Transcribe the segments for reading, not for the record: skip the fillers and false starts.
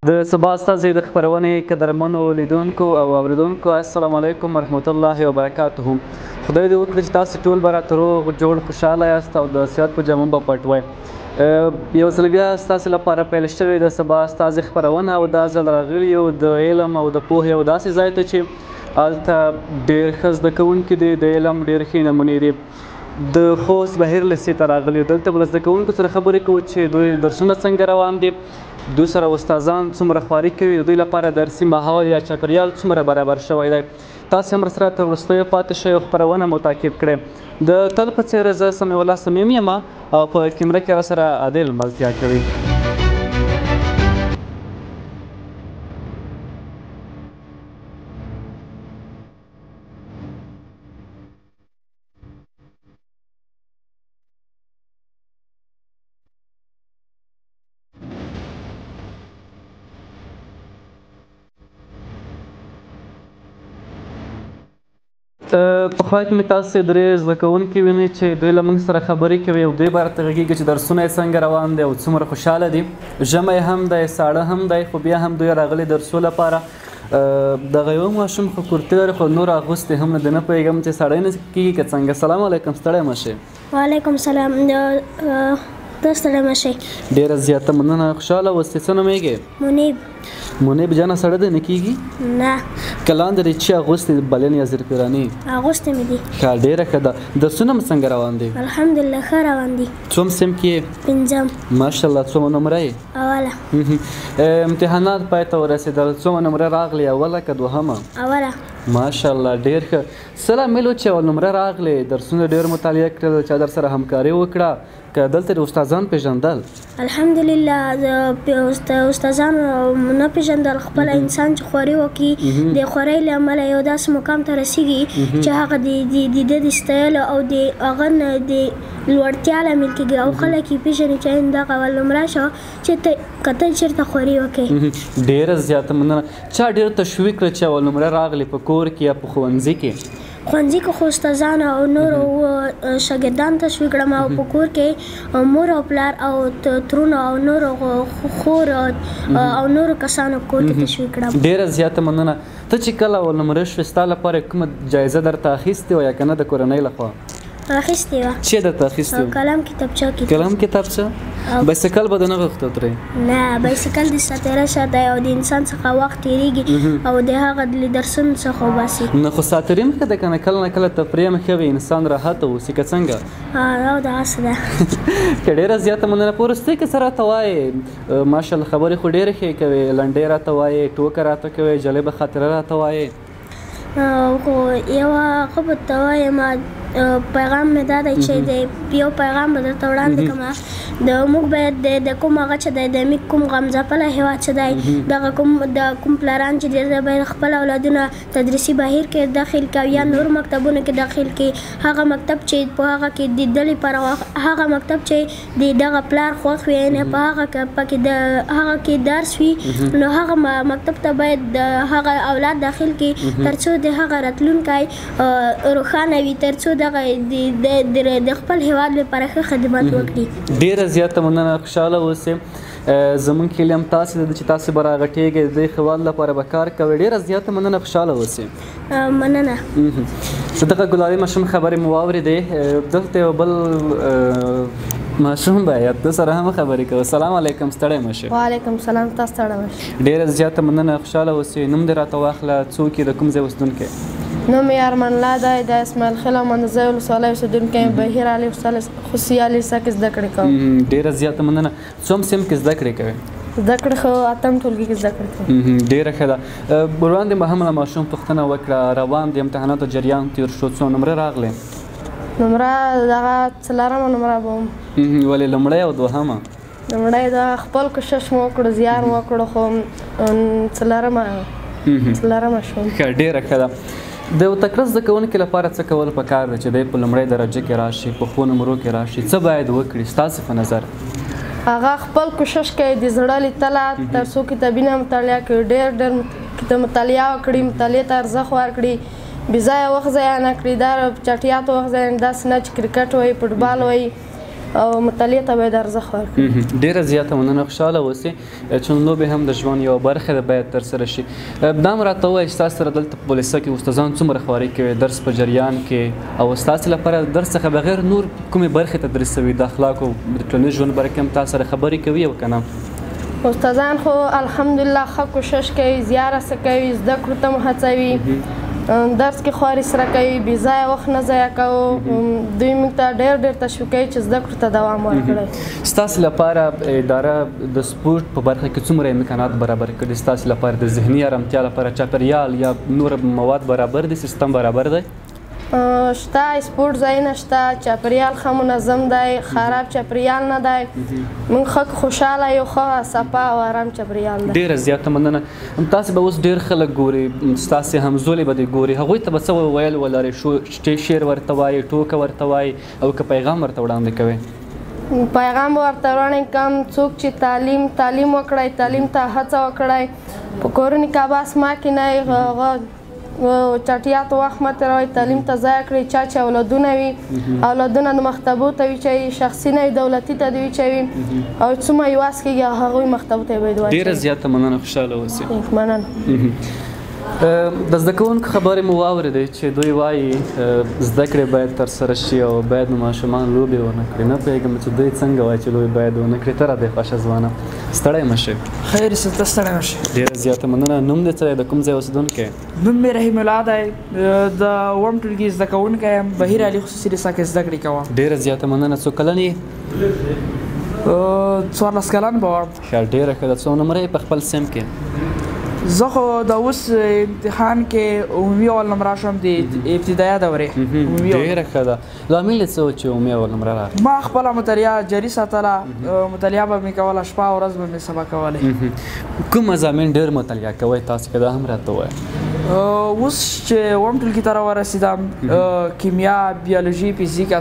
د سبا استازي د خپرونې قدرمنو لیدونکو او اوریدونکو السلام علیکم ورحمت الله وبرکاته. خدای دې وکړي چې تاسو ټول به راته روغ جوړ خوشحاله یاست او د صحت په جامه به پټ وئ. یو ځل بیا ستاسو لپاره پیل شوې د سبا استازي خپرونه او دا ځل راغلي یو د علم او د پوهې یو داسې ځای ته چې هلته ډېر ښه زده کوونکي دي، د علم ډېر ښې نمونې دي. د خوست بهیر لیسې ته راغلي، دلته به له زده کوونکو سره خبرې کوو چې دوی درسونه څنګه روان دي، دوی سره استادان څومره خواري کوي، د دوی لپاره درسي ماحول یا چاپېریال څومره برابر شوی دی. تاسې هم راسره تر وروستیو پاتې شئ او خپرونه مو تعقیب کړئ. د تل په څېر زه سمیع الله صمیم یم او په کیمره کې راسره عادل ملتیا کوي. پخوا کې مې تاسو درې زده کوونکي وینئ چې دوی له موږ سره خبرې کوي او دوی به راته غږېږي چې درسونه یې څنګه روان دی او څومره خوشحاله دي. ژمی هم دی، ساړه هم دی، خو بیا هم دوی راغلي درسو لپاره. دغه یو ماشوم خو کورتۍ لري خو نور اغوستی هم نه دی، نه پوهېږم چې سړی نه کېږي که څنګه. سلام علیکم، ستړی مه شئ. وعلیکم سلام، ته ستړی مه شئ. ډېره زیاته مننه، خوشحاله اوسئ. څه نومېږې؟ منیب. منیب جانه، سړی دی نه کېږي؟ نه. کلان درې چې اغوستې بلنې یا زرپیرانې؟ اغوستې مې دي. ښه، ډېره ښه ده. درسونه م څنګه روان دي؟ الحمدلله ښه روان دي. څوم صنف کې یې؟ پنځم. ماشاءالله. څومه نمره یې؟ اوله. امتحانات پای ته ورسېدل، څومه نمره راغلې، اوله که دوهمه؟ اوله. ماشاءالله، ډېر ښه. څه لامل و چې اول نمره راغلې؟ درسونه ډېر مطالعه کړل، چا در سره همکاري وکړه که دلته د استادان پېژندل؟ الحمدلله استادان نه پېژندل، خپل انسان چې خواري وکړي د خوارۍ له امله یو داسې مقام ته رسېږي چې هغه د ده د ستایلو او د هغه نه د لوړتیا لامل کېږي او خلک یې پېژني چې دغه اول نمره شوه چې که ته چېرته خواري وکړې. ډېره زیاته مننه. چا ډېر تشویق کړه چې اول نمره راغلې په کور کې یا په ښوونځي کې؟ ښوونځي کې خو استادان او نورو شاګردان تشویق کړم او په کور کې مور او پلار او ترونو او نورو خور او نورو کسانو کور کې تشویق کړم. ډېره زیاته مننه. ته چې کله اول نمره شوې ستا لپاره کومه جایزه درته اخیستې وه یا که نه د کورنۍ لخوا؟ اخیستې وه. چی درته اخیستې وه؟ قلم کتابچه کې. قلم کتابچه؟ بایسکل به دې نه غوښته ترې؟ نه، بایسکل د ساتیره شه دی او د انسان څخه وخت تېرېږي او د هغه له درسونو څخه وباسي. نه خو ساتیري هم ښه ده که نه، کله نه کله تفریح هم ښه وي، انسان راحته اوسي که څنګه؟ او دغسې ده. که ډېره زیاته مننه. په وروستۍ کې څه راته وایې؟ ماشاءالله خبرې خو ډېرې ښې کوې، لنډۍ راته وایې، ټوکه راته کوې، جالبه خاطره راته وایې. خو یوه ښه به ته وایم، پیغام مې دا دی چې یو پیغام به درته وړاندې کړم. موږ باید د کوم هغه چې دی د موږ کوم غمځپلی هېواد چې دی دغه کوم پلاران چې دی باید خپل اولادونه تدریسي بهیر کې داخل کړي یا نور مکتبونو کې داخل کړي. هغه مکتب چې په هغه کې د ده لپاره هغه مکتب چې د دغه پلار خوښ وي، یعنې په هغه کې درس وي، نو هغه مکتب ته باید د هغه اولاد داخل کړي تر څو د هغه راتلونکی روښانه وي، تر څو دغه د خپل هېواد لپاره ښه خدمت وکړي. ډېره زیاته مننه، خوشحاله اوسئ. زموږ هیله هم تاسې ده چې تاسې به راغټېږئ، د دې هېواد لپاره به کار کوئ. ډېره زیاته مننه، خوشحاله اوسئ. مننه. دغه ګلالي ماشوم خبرې مو واورېدې. دلته یو بل ماشوم باید ده سره هم خبرې کوو. سلام علیکم، ستړی مه شئ. وعلیکم سلام، تاسو ستړی مه شئ. ډېره زیاته مننه، خوشحاله اوسئ. نوم دې راته واخله، څوک یې، د کوم ځای اوسېدونکی؟ نوم یې ارمان الله دی، د اسماعیل خیل او مندوزۍ ولسوالۍ اوسېدونکی یم. بهیر عالي خصوصي عالي لیسه کې زده کړې کوم. ډېره زیاته مننه. څوم صنف کې زده کړې کوې؟ زده کړې خو اتم ټولګي کې زده کړې کوم. ډېره ښه ده. وړاندې به هم له ماشوم پوښتنه وکړه، روان د امتحاناتو جریان تېر شو، څو نمرې راغلې؟ نمره دغه څلورمه نمره به وم. ولې لومړی او دوهمه؟ لومړی د خپل کوشش مو وکړو، زیار مو وکړو، خو څلورمه شوم. ښه، ډېره ښه ده. د یو تکړه زده کوونکي لپاره څه کول پکار ده چې دی په لومړۍ درجه کې راشي، په ښو نمرو کې راشي؟ څه باید وکړي ستاسې په نظر؟ هغه خپل کوشش کوي، د زړه له تله تر څو کتابونه مطالعه کوي، ډېر مطالعه وکړي، مطالعې ته ارزښت ورکړي، بې ځایه وخت ضایع نه کړي. دا چټیاتو وخت ضایع، داسې نه چې کرکټ وایي، فوټبال وایي، او مطالعې ته باید ارزښت ورکړي. ډېره زیاته مننه، خوشحاله اوسئ چې لوبې هم د ژوند یوه برخه ده، باید ترسره شي. دا هم راته ووایه چې ستاسو سره دلته په پولیسه کې استادان څومره خواري کوي درس په جریان کې، او ستاسو لپاره درس څخه بغیر نور کومې برخې تدریسوي؟ د اخلاقو د ټولنیز ژوند برخې هم تاسو سره خبرې کوي او که نه؟ استادان خو الحمدلله ښه کوشش کوي، زیار هڅه کوي، زده کړو ته مو هڅوي، درس کې خواري سره کوي، بې ځایه وخت نه ضایع کوو. دوی موږ ته ډېر تشویقوي چې زده کړو ته دوام ورکړئ. ستاسو لپاره اداره د سپورټ په برخه کې څومره امکانات برابر کړي؟ ستاسو لپاره د ذهني ارامتیا لپاره چاپیریال یا نور مواد برابر دي، سیستم برابر دی؟ شته، سپورټ ځایونه شته، چاپیریال ښه منظم دی، خراب چاپیریال نه دی، موږ ښه خوشحاله یو، ښه صفا او ارام چاپیریال دی. ډېره زیاته مننه. تاسې به اوس ډېر خلک ګوري، ستاسې همزولې به دې ګوري، هغوی ته به څه ویل ولرئ؟ شعر ورته وایي، ټوکه ورته وایي، او که پیغام ورته وړاندې کوئ؟ پیغام به ورته وړاندې کوم، څوک چې تعلیم وکړی، تعلیم ته هڅه وکړی، په کورونو کې اباس مه کینئ، هغه چټیات وخت مه تېروئ، تعلیم ته ضایع کړئ. چا چې اولادونه وي، اولادونه د مکتبو ته وچوي، شخصي نه وي دولتي ته دې وچوي، او څومره یې واس کېږي هغوی مکتبو ته یې باید واچوي. ډېره زیاته مننه، خوشحاله اوسئ. مننه. د زده کوونکو خبرې مو واورېدې چې دوی وایي زده کړې باید ترسره شي او باید نو ماشومان لوبې ونه کړي. نه پوهېږم چې دوی څنګه وایي چې لوبې باید ونه کړي. ته راته خوښه ځوانه، ستړی مه شئ. خیر ته ستړی مه شئ. ډېره زیاته مننه. نوم دې څه دی؟ د کوم ځای اوسېدونکی؟ نوم مې رحیم الله دی، د اووم ټولګي زده کوونکی یم، بهیر علي خصوصي لیسه کې زده کړې کوم. ډېره زیاته مننه. څو کلن یې؟ 14 کلن به وم. ښه، ډېره ښه ده. څو نمره یې په خپل سیم کې؟ زه خو د اوس امتحان کې عمومي اول نمره شوم د ابتدایه دورې. ډېره ښه ده. لامل یې څه و چې عمومي اول نمره راغله؟ ما خپله مطالعه جاري ساتله، مطالعه به مې کوله، شپه او ورځ به مې سبا کولی. کوم مضامین ډېر مطالعه کوئ تاسو؟ که دا هم راته ووایه. اوس چې اووم ټولګي ته راورسېدم، کیمیا، بیولوژي، فزیک،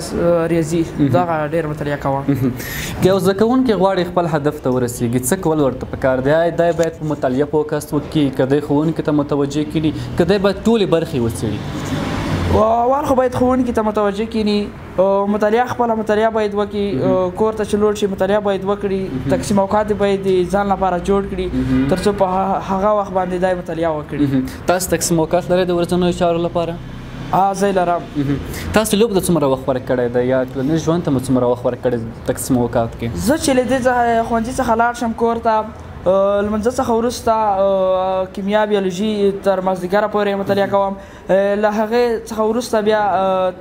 ریاضي، دغه ډېر مطالعه کوم. که یو زده کوونکی غواړي خپل هدف ته ورسېږي، څه کول ورته پکار دی؟ دی باید په مطالعه فوکس وکړي، که دی ښوونکي ته متوجه کړي، که دی باید ټولې برخې وڅېړي؟ اول خو باید ښوونکي ته متوجه کړي، مطالعه خپله مطالعه باید وکړي، کور ته چې لوړ شي مطالعه باید وکړي، تقسیم اوقات باید ځان لپاره جوړ کړي تر څو په هغه وخت باندې دا مطالعه وکړي. تاسو تقسیم اوقات لرئ د ورځنیو چارو لپاره؟ زه یې لرم. تاسو لوبو ته څومره وخت ورکړی دی یا ټولنیز ژوند ته مو څومره وخت ورکړی تقسیم اوقات کې؟ زه چې له دې څخه ښوونځي څخه لاړ شم کور ته، لمانځه څخه وروسته کیمیا، بیولوژي تر مازدیګره پورې مطالعه کوم. له هغې څخه وروسته بیا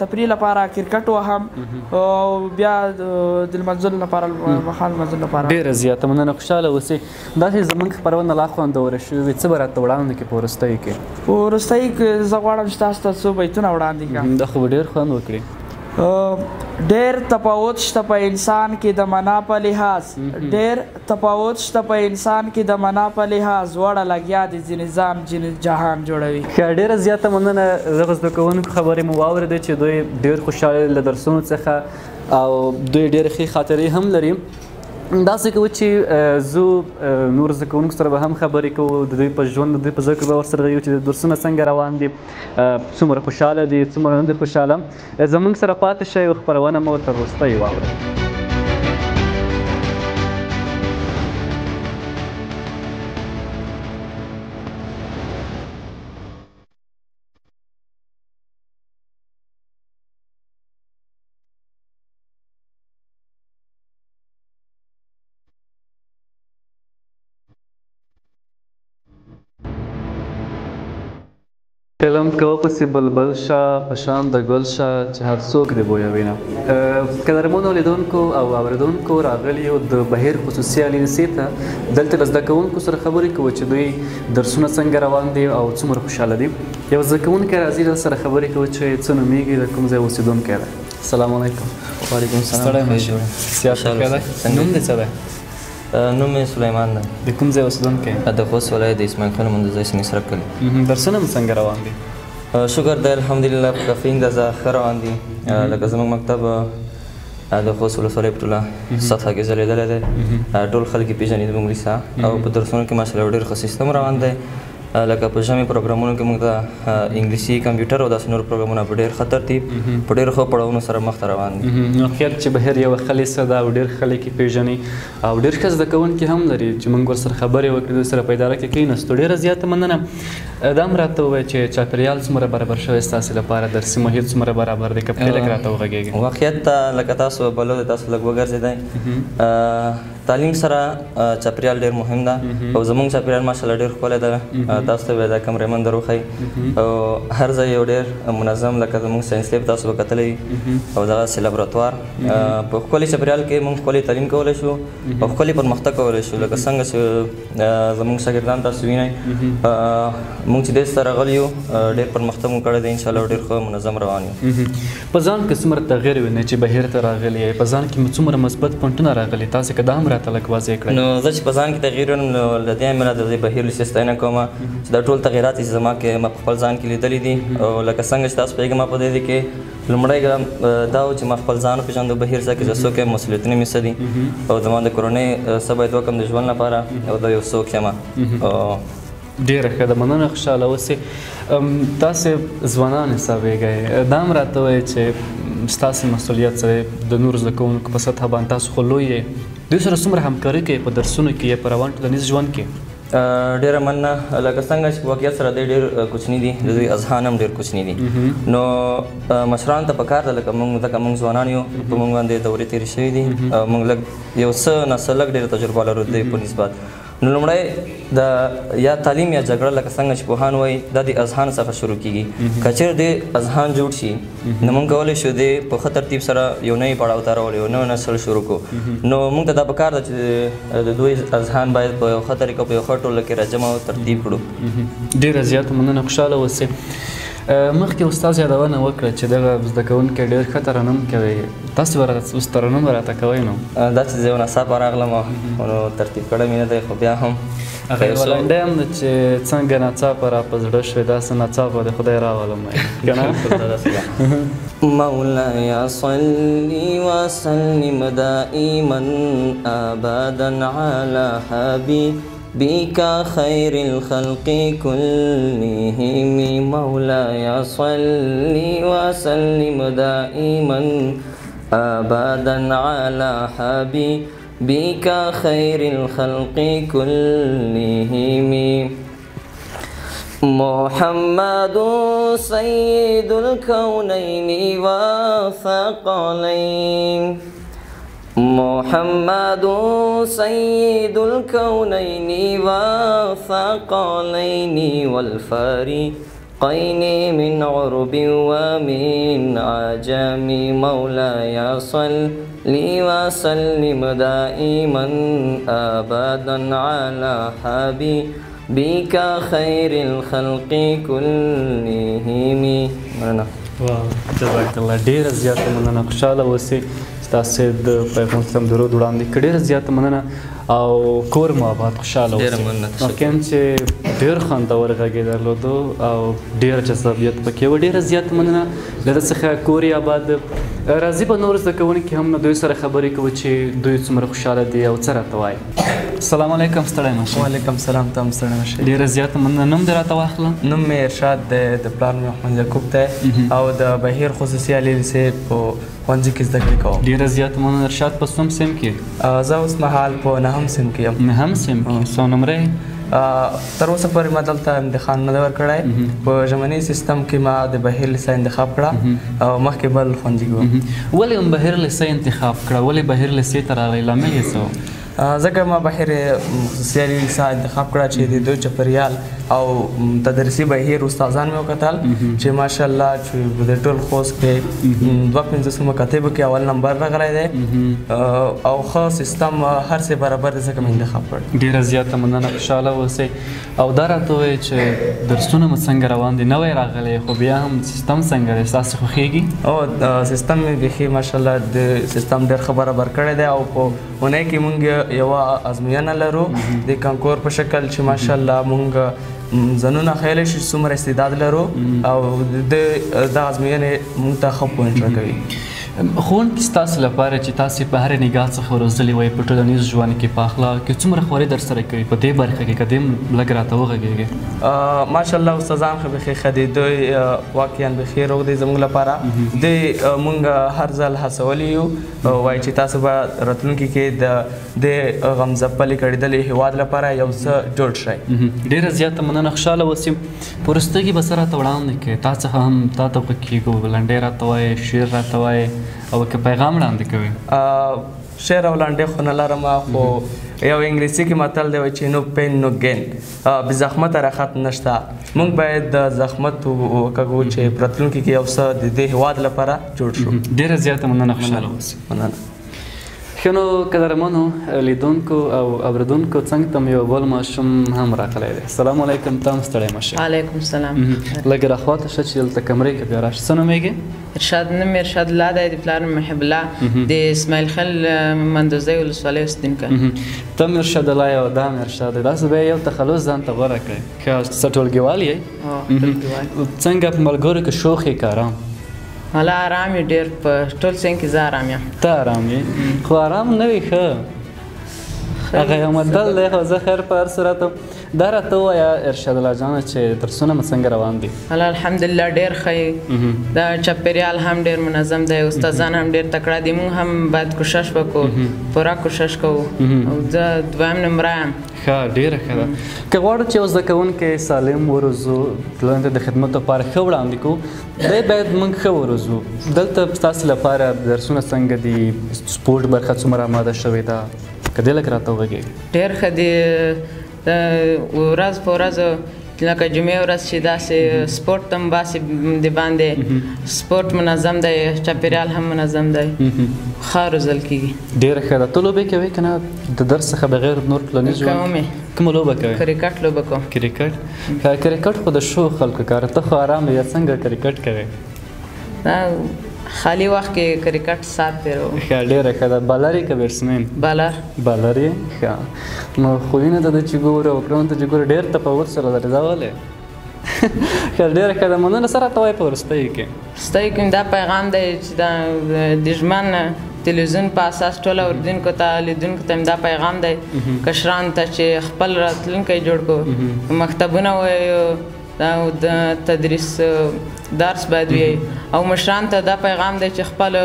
تفریح لپاره کرکټ وهم، او بیا د لمانځلو لپاره، ماښام لمانځلو لپاره. ډېره زیاته مننه، خوشحاله اوسئ. داسې زموږ خپرونه لا خوندوره شوې وي، څه به راته وړاندې کړي په وروستیو کې؟ په وروستیو کې زه غواړم چې تاسو ته څو بیتونه وړاندې کړم. دا خو به ډېر خوند وکړي. ډېر تفاوت شته په انسان کې د منا په لحاظ، ډېر تفاوت شته په انسان کې د منا په لحاظ، وړه لګیا د ځینې ځان ځینې جهان جوړوي. ښه، ډېره زیاته مننه. دغه زده کوونکو خبرې مو واورېدې چې دوی ډېر خوشحاله له درسونو څخه، او دوی ډېرې ښې خاطرې هم لري. داسې کوو چې زه نور زده کوونکو سره به هم خبرې کوو، د دوی په ژوند، د دوی په ذکر به ورسره غږیږو چې درسونه څنګه روان دي، څومره خوشحاله دي، څومره نه دي خوشحاله. زموږ سره پاتې شئ او خپرونه مو تر وروستیو واورئ. کلم کوه پسې بلبل شه، په شان د ګل شه چې هر څوک دې بویوینه. قدرمنو لیدونکو او اورېدونکو، راغلي یو د بهیر خصوصي علي لیسې ته. دلته له زده کوونکو سره خبرې کوو چې دوی درسونه څنګه روان دي او څومره خوشحاله دي. یو زده کوونکی راځي دلسره خبرې کوو چې څه نومیږي، د کوم ځای اوسېدونکی دی. السلام علیکم. وعلیکم السلام. ستړی مه شئ. سیاست ښه دی؟ نوم دې څه دی؟ نوم مې سلیمان دی. د کوم ځای اوسېدونکی؟ د خوست ولایت د اسماعیل خان منځ سنګ سرک کلي. درسونه هم څنګه روان دي؟ شکر دی الحمدلله، په کافي اندازه ښه روان دي. لکه زموږ مکتب د خوست ولسوالۍ په ټوله سطحه کې ځلېدلی دی، ټول خلک یې پېژني زموږ لیسه، او په درسونو کې ماشاءالله ډېر ښه سیستم روان دی. لکه په ژمي پروګرامونو کې موږ ته انګلیسي کمپیوټر او داسې نور پروګرامونه په ډېر ښه ترتیب په ډېرو ښه پړاوونو سره مخته روان دي. نو خیال چې بهر یوه ښه لیسه ده او ډېر خلک یې پېژني او ډېر ښه زده کوونکي هم لري چې موږ ورسره خبرې وکړو دوی سره په اداره کې کېناستو. ډېره زیاته مننه. دا هم راته ووایه چې چاپېریال څومره برابر شوی ستاسې لپاره، درسي محیط څومره برابر دی؟ که پکې لږ راته وغږېږئ. واقعیت ته لکه تاسو بلو دی، تاسو لږ وګرځېدئ. تعلیم سره چاپېریال ډېر مهم ده او زموږ چاپېریال ماشاءالله ډېر ښکلی ده. تاسو ته به دا کمرېمن در وښایي او هر ځای یو ډېر منظم، لکه زموږ ساینس لیب تاسو به کتلی او دغسې لابراتوار. په ښکلي چاپېریال کې موږ ښکلی تعلیم کولی شو او ښکلي پرمختګ کولی شو. لکه څنګه چې زموږ شاګردان تاسو وینئ، موږ چې دې ته راغلي یو ډېر پرمختګ مو کړی دی انشاءالله، ډېر ښه منظم روان یو. په ځان کې څومره تغیر وینئ چې بهر ته راغلي یې؟ په ځان کې مو څومره مثبت پوینټونه راغلي؟ تاسې که دا هم راته لږ واضح کړئ. نو زه چې په ځان کې تغیر وینم نو له دې امله د دې بهیر لیسې ستاینه کوم چې دا ټول تغیرات چې زما کې ما په خپل ځان کې لیدلي دي. او لکه څنګه چې تاسو پوهېږئ ما په دې کې لومړی ګام دا و چې ما خپل ځان وپېژندو بهیر څه کې زه څوک یم، مسؤلیتونه مې څه دي او زما د کورنۍ څه باید وکړم د ژوند لپاره او دا یو څوک یم. ډېره ښه ده، مننه. خوشحاله اوسئ. تاسې ځوانان حسابېږئ، دا هم راته وایئ چې ستاسې مسؤلیت څه دی د نورو زده کوونکو په سطحه باندې؟ تاسو خو لوی یې، دوی سره څومره همکاري کوئ په درسونو کې یا په روان ټولنیز ژوند کې؟ ډېره مننه. لکه څنګه چې په واقعیت سره دی ډېر کوچني دي، د دوی اذهان هم ډېر کوچني دي. نو مشرانو ته پکار ده، لکه موږ ځوانان یو، په موږ باندې دورې تېرې شوي دي او موږ لږ یو څه نه څه لږ ډېره تجربه لرو د دې په نسبت. نو لومړی د یا تعلیم یا جګړه، لکه څنګه چې پوهان وایي دا د اذهان څخه شروع کېږي. که چېرې د اذهان جوړ شي نو موږ کولی شو د په ښه ترتیب سره یو نوی پړاو ته راولو، یو نوی نسل شروع کړو. نو موږ ته دا پکار ده چې د دوی اذهان باید په یو ښه طریقه په یو ښه ټولګه کې راجمع او ترتیب کړو. ډېره زیاته مننه. خوشحاله اوسئ. مخکې استاد یادونه وکړه چې دغه زده کوونکی ډېر ښه ترنم کوي. تاسو به اوس ترنم راته کوئ؟ نو دا چې زه یو ناڅاپه راغلم نو ترتیب کړی مې نه دی، خو بیا هم هغه یوه لنډۍ هم ده چې څنګه ناڅاپه را په زړه شوې، داسې ناڅاپه د خدای راولم که نه؟ مولاي صل وسلم دائما ابدا على حبيبك خير الخلق كلهم. مولاي صل وسلم دائما ابدا على حبيبك خير الخلق كلهم. محمد سيد الكونين والثقلين. محمد سيد الكونين والثقلين والفريقين من عرب ومن عجم. مولاي صل وسلم دائما ابدا على حبيبك خير الخلق كلهم. مننه. جزاک الله. ډېره زیاته مننه. خوشحاله اوسئ. ستاسې د پیغمبر اسلام درود وړاندې کړه. ډېره زیاته مننه او کور مو آباد، خوشحاله اوسئ. واقعا چې ډېر خوندور غږ یې درلودو او ډېر جذابیت پکې و. ډېره زیاته مننه له ده څخه کور یې آباد. راځي به نور زده کوونکي هم دوی سره خبرې کوو چې دوی څومره خوشحاله دي او څه راته وایي. السلام علیکم. ستړی مه شئ. وعلیکم السلام. ته هم ستړی مه شئ. ډېره زیاته مننه. نوم دې راته واخله. نوم مې ارشاد دی، د پلار مې محمد یعقوب دی او د بهیر خصوصي عالي لیسې په ښوونځي کې زده کړې کوم. ډېره زیاته مننه. ارشاد په څوم سیم کې؟ زه اوس مهال په نهم سیم کې یم. نهم سیم کې. څو نمرې؟ تر اوسه پورې ما دلته امتحان نه دی ورکړی. په ژمني سیستم کې ما د بهیر لیسه انتخاب کړه او مخکې بل ښوونځي کې وم. ولې هم بهیر لیسه انتخاب کړه؟ ولې بهیر لیسې ته راغلی؟ لامل یې څه و؟ ځکه ما بهیر خصوصي عالي لیسه انتخاب کړه چې د دوی چاپېریال او تدریسي بهیر استادان مې وکتل چې ماشاءالله چې د ټول خوست کې 250 مکاتبو کې اول نمبر راغلی دی او ښه سیستم هر څه برابر دی، ځکه مې انتخاب کړ. ډېره زیاته مننه. خوشحاله اوسئ. او دا راته ووایئ چې درسونه مو څنګه روان دي؟ نوی راغلی خو بیا هم سیستم څنګه دی؟ ستاسې خوښېږي؟ او سیستم مې بیخي ماشاءالله د سیستم ډېر ښه برابر کړی دی او په اونۍ کې مونږ یوه ازموینه لرو د کانکور په شکل چې ماشاءالله مونږ ځانونه خیالی شي څومره استعداد لرو او د ازموینې مونږ ته ښه پوینټ راکوي. ښوونکي ستاسو لپاره چې تاسې په هرې نګاه څخه روزلي وئ په ټولنیز ژوند کې په اخلاق کې څومره خواري درسره کوي په دې برخه کې که دې هم لږ راته وغږېږې ماشاءالله استادان خو بخیر ښه دي دوی واقعا بخیر روغ دي زموږ لپاره دوی موږ هر ځل هڅولي یو وایي چې تاسو به راتلونکي کې د غمځپلې کړېدلې هېواد لپاره یو څه جوړ شئ. ډېره زیاته مننه خوشحاله اوسئ. په وروستۍ کې به څه راته وړاندې کړئ؟ تا څخه هم تا ته به کېږو لنډۍ راته وایې شعر راته وایې او که پیغام وړاندې کوئ؟ شعر او لنډۍ خو نه لرم خو یو انګلیسي کې متل دی وایي چې نو پین نو گین بې زحمته راحت نشته. موږ باید د زحمت وکړو چې په راتلونکي کې یو څه د دې هېواد لپاره جوړ شو. ډېره زیاته مننه خوشحاله اوسئ. مننه. ښه نو قدرمنو لیدونکو او اورېدونکو څنګ ته مې یو بل ماشوم هم راغلی دی. السلام علیکم. ته هم ستړی مه شئ. وعلیکم السلام. لږ راخواته شه چې دلته کمرې کې بیا راشي. څه نومېږي؟ ارشاد نوم ارشاد الله دی د پلار محب الله د اسماعیل خیل مندوزۍ ولسوالۍ اوسېدونکی. ته هم ارشاد الله یې او دا هم ارشاد دی. داسې به یې یو تخلص ځان ته غوره کړئ. ښه څه ټولګیوال یې؟ ټولګیوال. څنګه په ملګرو کې شوخ یې که ارام؟ والا ارام یې ډېر په ټول څنګ کې زه ارام یم. ته ارام یې خو ارام نه وي. ښه هغه یو متل دی خو زه خیر په هر صورت دا راته ووایه ارشاد الله جانه چې درسونه مو څنګه روان دي؟ والا الحمدلله ډېر ښه دا چاپېریال هم ډېر منظم دی استادان هم ډېر تکړه دي. موږ هم باید کوشش وکړو پوره کوشش کوو او زه دویم نمره یم. ښه ډېره ښه ده. که غواړو چې یو زده کوونکی سالم وروزو ټولنې ته د خدمت لپاره ښه وړاندې کړو دی باید موږ ښه وروزو. دلته ستاسو لپاره درسونه څنګه دي؟ سپورټ برخه څومره آماده شوې ده؟ که دې لږ راته وغږېږي. ډېر ښه دي. ورځ په ورځ لکه جمعې ورځ چې داسې سپورټ هم باسي د باندې سپورټ منظم دی چاپېریال هم منظم دی ښه روزل کېږي. ډېره ښه ده. ته لوبې کوې که نه د درس څخه بغیر نور ټولنیز ژوند؟ کومه لوبه کوې؟ کرکټ لوبه کوم. کرکټ؟ کرکټ خو د شو خلکو کار. ته خو ارام یې څنګه کرکټ کوې؟ خالی وخت کې کرکټ سات تېروم. ښه ډېره ښه ده. بالر یې که بیټسمین؟ بالر. بالر یې ښه. نو خویونه ته د چې ګوره او کړنو ته چې ګوره ډېر تفاوت سره لري. دا ولې؟ ښه ډېره ښه ده. مننه. څه راته وایې په وروستیو کې؟ وروستیو کې دا پیغام دی چې د ژمن تلویزیون په اساس ټولو اورېدونکو ته لیدونکو ته دا پیغام دی کشرانو ته چې خپل راتلونکی جوړ کړو. مکتبونه وایو او د تدریس درس باید وي او مشران ته دا پیغام دی چې خپل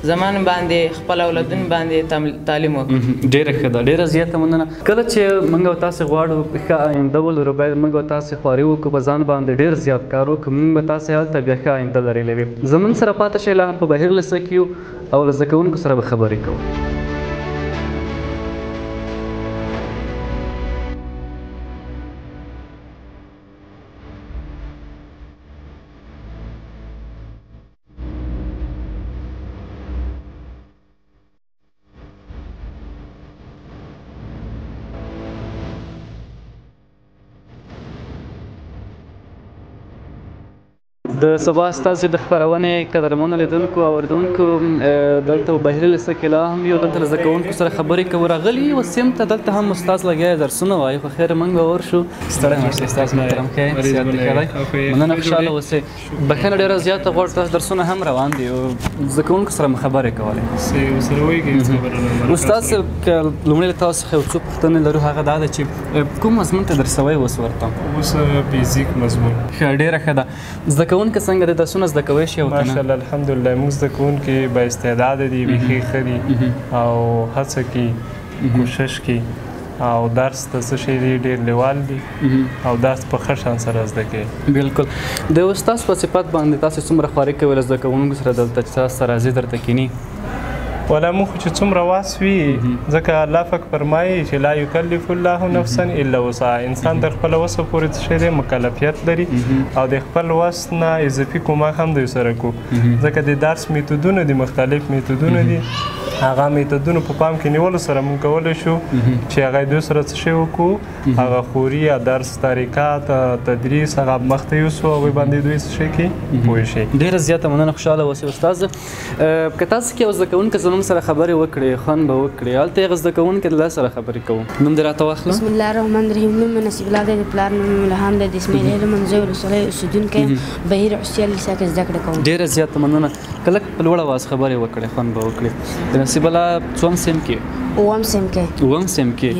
زمان باندې خپل اولادونو باندې تعلیم وکړي. ډېره ښه ده. ډېره زیاته مننه. کله چې موږ او تاسې غواړو ښه آینده ولرو باید موږ او تاسې خواري وکړو په ځان باندې ډېر زیات کار وکړو. موږ به تاسې هلته بیا ښه آینده لرلی وي. زموږ سره پاتې شئ لا هم په بهیر لیسه کې یو او له زده کوونکو سره به خبرې کوو. د سبا ستاسو د خپرونې قدرمنو لیدونکو او اورېدونکو دلته بهیر لیسه کې لا هم یو دلته له زده کوونکو سره خبرې کوو. راغلي یو سیم ته دلته هم استاد لګیا درسونه وایي خو خیر موږ به ورشو. ستړی مه شئ استاد محترم. ښه صحت دې ښه دی؟ مننه خوشحاله اوسئ. بښنه ډېره زیاته غواړو تاسو درسونه هم روان دي او زده کوونکو سره مو خبرې کولې. استاد صاحب که لومړی له تاسو څخه یو څو پوښتنې لرو هغه دا ده چې کوم مضمون ته درسوئ اوس ورته؟ اوس بیزیک مضمون. ښه ډېره ښه ده. زده کوونکي څنګه د درسونه زده کوی شي او که نه؟ ماشاءالله الحمدلله موږ زده کوونکي با استعداده دي بیخي ښه دي او هڅه کوي کوشش کوي او درس ته څه شی دی ډېر لیوال دي او درس په ښه شان سره زده کوي. بلکل. د استاد په صفت باندې تاسې څومره خواري کوئ له زده کوونکو سره دلته چې تاسو ته راځي درته کیني؟ ولا موږ خو چې څومره واس وي ځکه الله پاک فرمایي چې لا یکلف الله نفسا الا وسعها. انسان در خپله وسه پورې څه شی دی مکلفیت لري او د خپل وس نه اضافي کومک هم دوی سره کو ځکه د درس میتودونه دي مختلف میتودونه دي هغه میتودونو په پام کې نیولو سره موږ کولی شو چې هغه دوی سره څه شی وکړو هغه خوري یا درس طریقات تدریس هغه مخته یوسو او باندې دوی څه شي کې پوه شي. ډېره زیاته مننه خوشحاله اوسئ استاد. که تاسو کې یو زده کوونکی زموږ سره خبرې وکړې خوند به وکړې هلته هغه زده کوونکی د سره خبرې کوو نوم دې راته واخله. بسم الله الرحمن الرحیم. نوم مې نصیب الله دی د پلار نوم مې الهام دی د اسماعیل علم منځوي ولسوالۍ اوسېدونکی بهیر عسیال لیسه کې زده کړه کوم. ډېره زیاته مننه. که لږ په لوړ اواز خبرې وکړې خوند به وکړې. د نصیب الله څوم سیم کې؟ اووم سیم کې.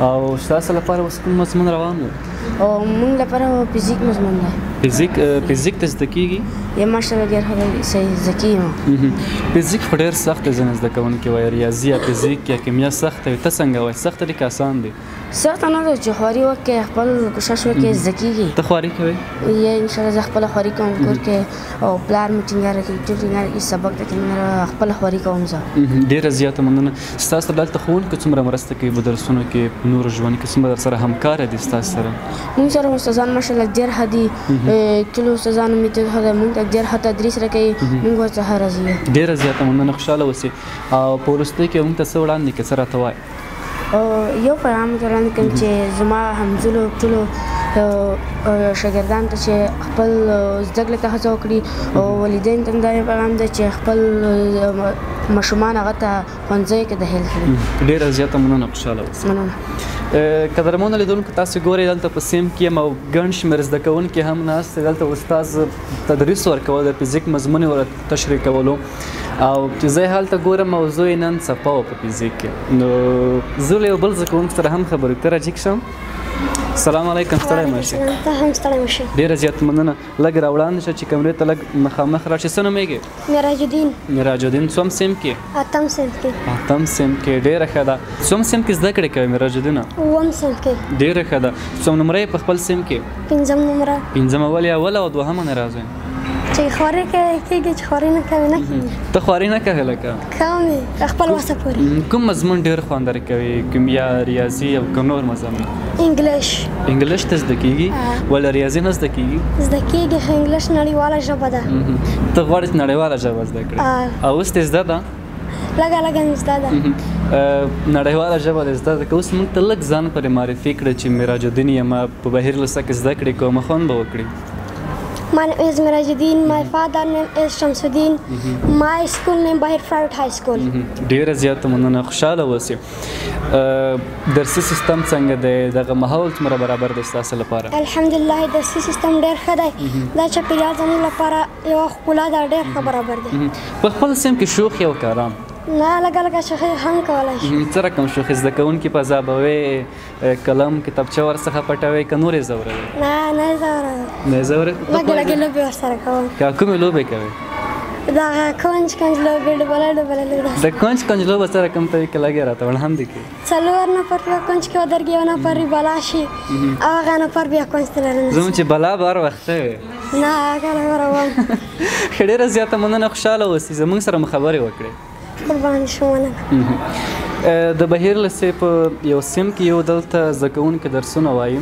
او ستاسو لپاره اوس کوم مضمون روان دی؟ او موږ لپاره فزیک مضمون دی. فزیک ته زده کېږي؟ یا ماشاءالله ډېر ښه زده کېږم. فزیک خو ډېر سخت دی ځینې زده کوونکي وایي ریاضي یا فزیک یا کیمیا سخته وي. ته څنګه وایي سخته دی که آسان دی؟ سخته نه ده چې خواري وکړې خپل کوشش وکړې زده کېږي. ته خواري کوې؟ یا انشاءالله زه خپله خواري کوم کور کې او پلار مې ټینګار کوي ټینګار کوي سبق ته کې خپله خواري کوم زه. ډېره زیاته مننه. ستاسو دلته ښوونکي څومره مرسته کوي په درسونو کې په نورو ژوند کې څومره درسره همکاره دي ستاسو سره؟ موږ سره استادان ماشاءالله ډېر ښه دي. ټولو استادانو مې ته ښه ده موږ ته ډېر ښه تدریس راکوي موږ ورڅخه راضي یو. ډېره زیاته مننه خوشحاله اوسئ. او په وروستۍ کې موږ ته څه وړاندې کړې څه راته وایي؟ یو پیغام ته وړاندې کوم چې زما همزولو ټولو شاګردانو ته چې خپل زده کړې ته هڅه وکړي او والدینو ته دا پیغام دی چې خپل ماشومان هغه ته ښوونځیو کې داخل کړي. ډېره زیاته مننه خوشحاله اوسئ. مننه. قدرمنو لیدونکو تاسو ګورئ دلته په سیم کې یم او ګڼ شمېر زده کوونکي هم ناست دي. دلته استاد تدریس ورکول د فزیک مضمون یې ورته تشریح کولو او چې زه یې هلته ګورم موضوع یې نن څپه وه په فزیک کې. نو زه له یو بل زده کوونکي سره هم خبرې ته راجګ شم. السلام علیکم. ستړی مه شئ. ته هم ستړی مه شئ. ډېره زیاته مننه. لږ راوړاندې شه چې کمرې ته لږ مخامخ راشي. څه نومېږې؟ مراج الدین. څوم سیم کې؟ اتم سیم کې. ډېره ښه ده. څوم سیم کې زده کړې کوې مراج الدینه؟ اووم سیم کې. ډېره ښه ده. څوم نمره یې په خپل سیم کې؟ پنځم نمره. پنځمه ولې اوله او دوهمه نه راځي؟ چې خواري کېږي چې خواري نه کوي نه کېږي. ته خواري نه کوې لکه؟ کوم یې خپل وسه پورې. کوم مضمون ډېر خوند درکوي؟ کیمیا، ریاضي او که نور مضامین؟ انګلیش ته زده کېږي؟ ولې ریاضي نه زده کېږي؟ زده کېږي خو انګلیش نړیواله ژبه ده. ته غواړې چې نړیواله ژبه زده کړې او اوس دې زده ده؟ لږه مې زده ده. نړیواله ژبه دې زده ده که اوس موږ ته لږ ځان پرې معرفي کړه چې مراج الدین یم په بهیر لیسه کې زده کړې کومه خوند به وکړي؟ My name is Mirajuddin. My father name is Shamsuddin. My school name Bahir Private High School. ډېره زیاته مننه. خوشحاله اوسئ. درسي سیستم څنګه دی؟ دغه ماحول څومره برابر دی ستاسو لپاره؟ الحمدلله درسي سیستم ډېر ښه دی. دا چاپېریال زموږ لپاره یوه ښکلا ده ډېر ښه برابر دی. په خپل سیم کې شوخي او که آرام؟ نه لږه شوخي هم کولی شي. څه رقم شوخي؟ زده کوونکي په عذابوي، قلم کتابچه ورڅخه پټوي که نور یې ځوروي؟ نه یې ځوروي. نه یې ځوروي؟ لږې لوبې ورسره کوم. کومې لوبې کوئ؟ دغه کونج لوبې ډبله لوبې. د کونج لوبه څه رقم ته وي که لږې راته وړاندې کړي؟ 4 نفر په کونج کې ودرېږي یو نفر بلا شي او هغه نفر بیا کونج ته راننوځي. زموږ چې بلا به هر وخت ته وي؟ نه هغه راوړم. ښه ډېره زیاته مننه. خوشحاله اوسئ. زموږ سره مو خبرې وکړې. قربان شم. مننه. د بهیر لیسې په یو سیم کې یو دلته زده کوونکي درسونه وایي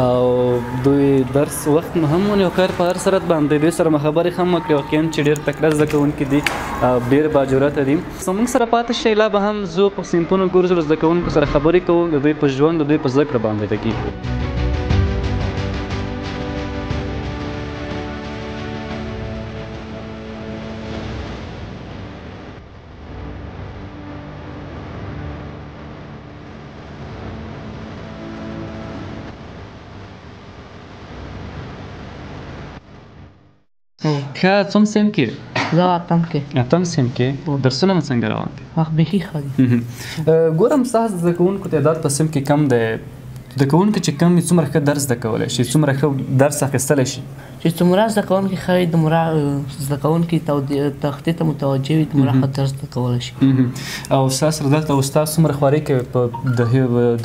او دوی درس وخت مو هم ونیو او کار په هر صورت باندې دوی سره مو خبرې هم وکړې. واقعا چې ډېر تکړه زده کوونکي دي او ډېر باجرته دي. زموږ سره پاتې شئ. لا به هم زه په صنفونو ګرځو زده کوونکو سره خبرې کوو د دوی په ژوند د دوی په زده کړه باندې دقیق. ښه څوم سیم کې؟ زه اتم کې. اتم سیم کې. درسونه مو څنګه روان دي؟ بیخي ښه دي. ګورم ستاسو زده کوونکو تعداد په سیم کې کم دی. زده کوونکي چې کم وي څومره ښه درس زده کولی شي؟ څومره ښه درس اخیستلی شي؟ چې څومره زده کوونکي ښه وي دومره زده کوونکي تختې ته متوجه وي دومره ښه درس زده کولی شي. او ستاسو سره دلته استاد څومره خواري کوي په د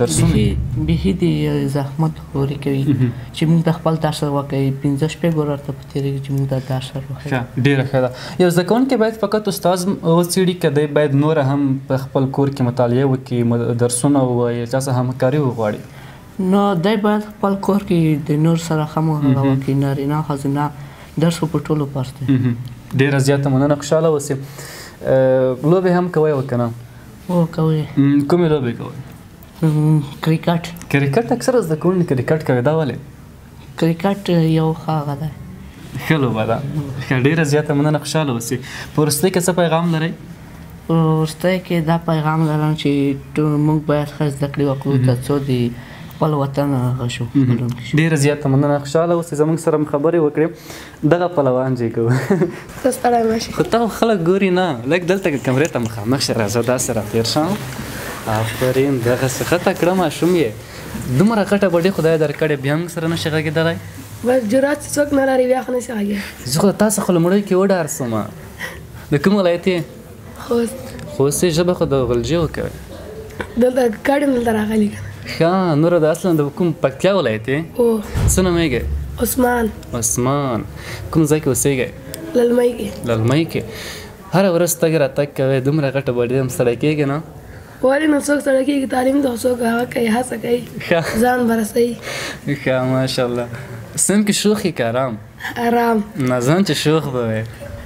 درسونو؟ بیخي د زحمت خواري کوي چې موږ د خپل درس وکړي 15 شپې ګوره ورته په تېرېږي چې موږ د درس وکړو. ډېره ښه ده. یو زده کوونکی باید فقط استاد وڅېړي که دی باید نوره هم په خپل کور کې مطالعه وکړي درسونه ووایي چا سره همکاري وغواړي؟ نو دی باید خپل کور کې د نور سره هم هغه وکړي. نارینه ښځینه درس په ټولو پاس دی. ډېره زیاته مننه. خوشحاله اوسئ. لوبې هم کوئ او که نه؟ او کوي. کومې لوبې کوئ؟ کرکټ. کرکټ اکثره زده کوونکي کرکټ کوي، دا ولې؟ کرکټ یو ښه هغه دی، ښه لوبه ده. ډېره زیاته مننه، خوشحاله اوسئ. په وروستۍ کې څه پیغام لرئ؟ په وروستۍ کې دا پیغام لرم چې موږ باید ښه زده کړې وکړو تر څو د خپل وطن هغه شو. ډېره زیاته مننه، خوشحاله اوسئ. زموږ سره هم خبرې وکړې. دغه پهلوان چې کوو ته ستړی مه شې. خو ته خلک ګوري نه، لږ دلته کمرې ته مخامخ شه، راځه داسې راتېر شه. آفرین، دغسې ښه تکړه ماشوم یې. دومره غټه بډې خدای درکړې، بیا هم سره نشي غږېدلی؟ بس جرات چې څوک نه لري بیا خو نشي غږېدلی. زه خو تا څخه لومړی کې وډار سومه. د کوم ولایت یې؟ خوست. خوست یې. ژبه خو د غلجیو کوي. دلته ګاډی مې دلته راغلی که نه. ښه، نوره د اصلا د کوم پکتیا ولایت یې؟ هو. څه نومېږي؟ عثمان. عثمان. کوم ځای کې اوسېږئ؟ للمۍ کې. للمۍ کې. هره ورځ تګ راتګ کوئ، دومره غټه بډې هم ستړی کېږي نه؟ ولې نه، څوک ستړی کېږي، تعلیم ته څوک هغه کوي، هڅه کوي، ځان به رسوي. ښه، ماشاءالله. صنف کې شوخ یې که آرام؟ آرام. نه ځان چې شوخ به وی.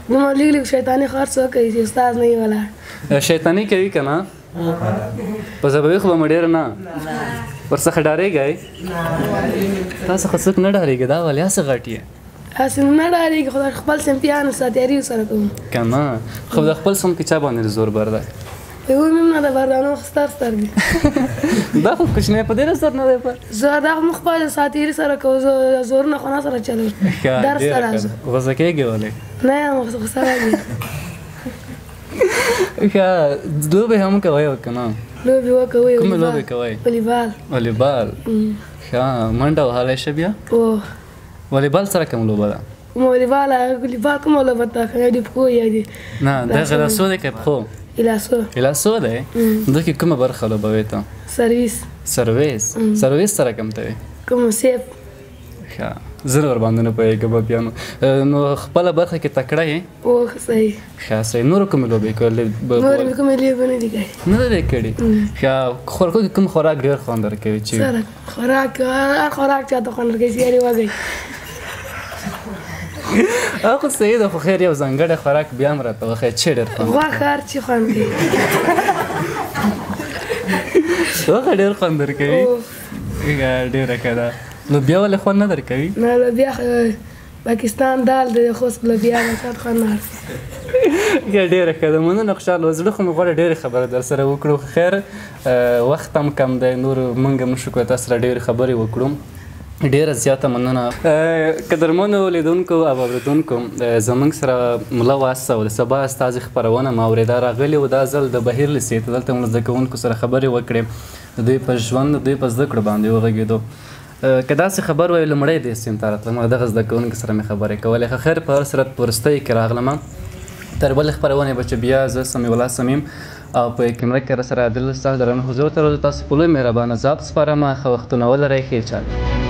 دومره لږ لږ شیطاني کار څوک کوي چې استاد نه وي ولاړ. شیطاني کوي که نه؟ په زبوي خو به مو ډېر نه ورڅخه ډارېږئ؟ تا څخه څوک نه ډارېږي، دا ولې هسې غټ یې؟ هسې نه ډارېږي، خو خپل صنفیانو سره تیاري ورسره کوم که نه. خو د خپل صنف کې چا باندې زور بر دی؟ یو مې نه د بردانو ستر ستر دي. دا خو کوچنی په ډېره زور نه دی پر. زه دا خو موږ خپل ساتیري سره کوو، زورونه خو نه سره چلوو، درس ته راځو. غوسه کېږي ولې؟ نه یم غوسه راځي. ښه، لوبې هم کوئ او که نه؟ لوبې وکوئ. کومې لوبې کوئ؟ والیبال. والیبال. ښه، منډه وهلی شه بیا؟ والیبال سره کوم لوبه ده؟ والیبال کومه لوبه ده؟ که د پښو یا د نه، د غلاسو دی که پښو؟ ایلاسو. ایلاسو دی؟ دو کې کومه برخه لوبوې ته؟ سرویس. سرویس. سرویس سره کوم ته وي؟ کوم سیف. ښه، زه نه ورباندې نه پوهېږم بیا نو. نو خپله برخه کې تکړه یې؟ صحیح. ښه، صحیح. نورو کومې لوبې نورې مې کومې لوبې نه دي کړې. نه دي کړې؟ ښه، خوراکو کې کوم خوراک ډېر خوند درکوي چې؟ خوراک، هر خوراک چاته خوند درکوي چې یاري وږی. خو صحیح ده، خو خیر یو ځانګړی خوراک بیا هم راته وښیه چې ډېر خوند کوي. غوښه هر چې خوند کوي. غوښه ډېر خوند درکوي؟ ډېره ښه ده. لوبیا ولې خوند نه درکوي؟ نه، لوبیا پاکستان دال د خوست لوبیا نه چاته خوند نه ورکوي. ډېره ښه ده، مننه. خوشحاله زړه خو مې غواړي ډېرې خبرې در سره وکړو، خیر وخت هم کم دی، نور موږ هم نشو کولی تاسو سره ډېرې خبرې وکړو. ډېره زیاته مننه. قدرمنو لیدونکو او اورېدونکو، زموږ سره ملا واسطه او د سبا استازي خپرونه ماورېدا راغلي وو. دا ځل د بهیر لیسې ته دلته موږ زده کوونکو سره خبرې وکړې، د دوی په ژوند، د دوی په زده کړو باندې وغږېدو. که داسې خبر وای لومړی د سیم ته راتلم، دغه زده کوونکي سره مې خبرې کولې. ښه، خیر، په هر صورت په وروستۍ کې راغلم. تر بلې خپرونې به چې بیا زه سمیع الله صمیم او په کیمره کې راسره عادل استاد درنه حضور ته تاسو په لوی مهربانه ذات سپارم. ښه وختونه ولرئ، ښې چارې.